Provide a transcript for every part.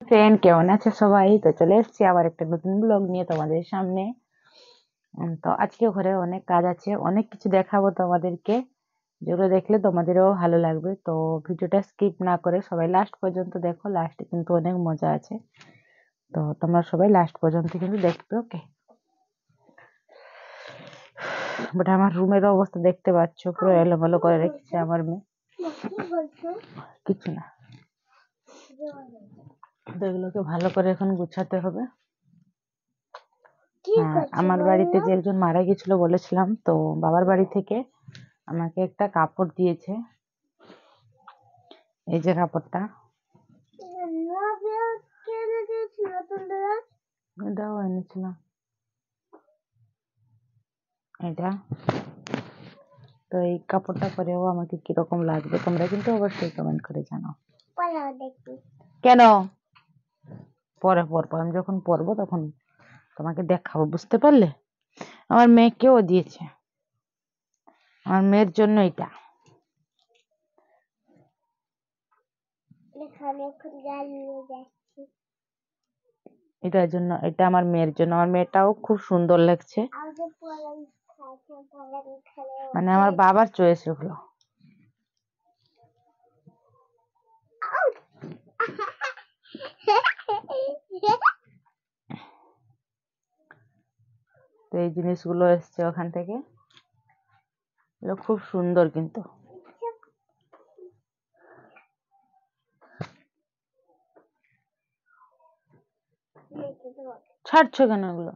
Friend কেমন আছে সবাই? তো চলে এসেছি আবার একটা নতুন ব্লগ নিয়ে তোমাদের সামনে। তো আজকে ঘরে অনেক কাজ আছে, অনেক কিছু দেখাবো তোমাদেরকে, যেগুলো দেখলে তোমাদেরও ভালো লাগবে। তো ভিডিওটা স্কিপ না করে সবাই লাস্ট পর্যন্ত দেখো, লাস্টে কিন্তু অনেক মজা আছে। তো তোমরা সবাই লাস্ট পর্যন্ত কিন্তু দেখবে, ওকে? বাট আমার রুমের অবস্থা দেখতে পাচ্ছ, পুরো এলোমেলো করে রেখেছে আমার মেয়ে। কিছু না, তো এগুলোকে ভালো করে এখন গুছাতে হবে। আমার বাড়িতে যে একজন মারা গেছিল বলেছিলাম, তো বাবার বাড়ি থেকে আমাকে একটা কাপড় দিয়েছে। এই যে কাপড়টা, এটাও এনেছিলাম, এটা। তো এই কাপড়টা পরেও আমাকে কিরকম লাগবে তোমরা কিন্তু অবশ্যই কমেন্ট করে জানাও। কেন পরে পরবো, আমি যখন পরবো তখন তোমাকে দেখাবো, বুঝতে পারলে? আমার মেয়েকেও দিয়েছে, আমার মেয়ের জন্য এটা। এটার জন্য, এটা আমার মেয়ের জন্য। আমার মেয়েটাও খুব সুন্দর লাগছে, মানে আমার বাবার চয়েস এগুলো। তো এই জিনিসগুলো এসছে ওখান থেকে, এগুলো খুব সুন্দর কিন্তু। ছাড়ছো কেন এগুলো?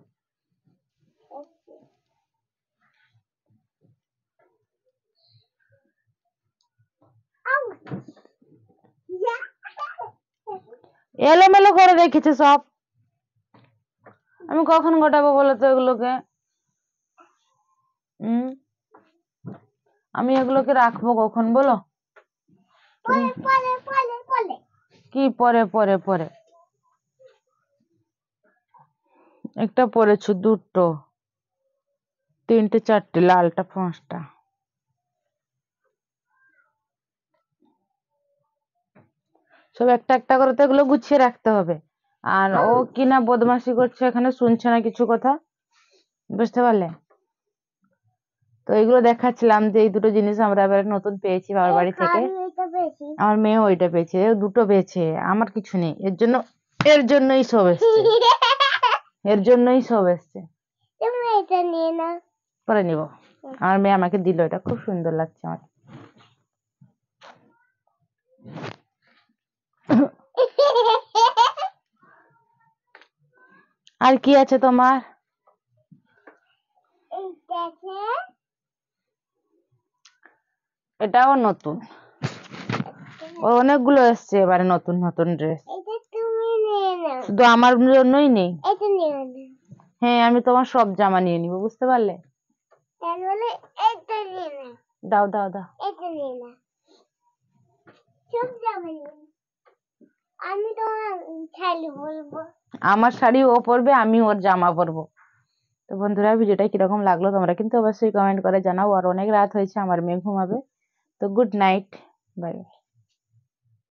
এলোমেলো করে রেখেছে সব, আমি কখন গোটাবো বলো তো এগুলোকে? আমি এগুলোকে রাখবো কখন বলো? কি পরে পরে পরে? একটা পরেছো, দুটো, তিনটে, চারটে, লালটা 5টা। সব একটা একটা করে তো এগুলো গুছিয়ে রাখতে হবে। আর ও কিনা বদমাশি করছে এখানে, শুনছে না কিছু কথা, বুঝতে পারলে? তো এগুলো দেখাচ্ছিলাম যে এই দুটো জিনিস আমরা এবার নতুন পেয়েছি বাবার বাড়ি থেকে। আমার মেয়ে ওইটা পেয়েছে, দুটো পেয়েছে, আমার কিছু নেই। এর জন্যই সব এসছে, এর জন্যই সব এসছে। পরে নিব। আমার মেয়ে আমাকে দিল, এটা খুব সুন্দর লাগছে আমার। আর কি আছে তোমার? এটাও নতুন, অনেকগুলো এসছে এবারে নতুন নতুন ড্রেস। শুধু আমার জন্যই নেই। হ্যাঁ, আমি তোমার সব জামা নিয়ে নিব, বুঝতে পারলে? দাও দাও দাও। আমার শাড়ি ও পরবে, আমি ওর জামা পরবো। তো বন্ধুরা, ভিডিওটা কিরকম লাগলো তোমরা কিন্তু অবশ্যই কমেন্ট করে জানাও। আর অনেক রাত হয়েছে, আমার মেয়ে ঘুমাবে। তো গুড নাইট, বাই।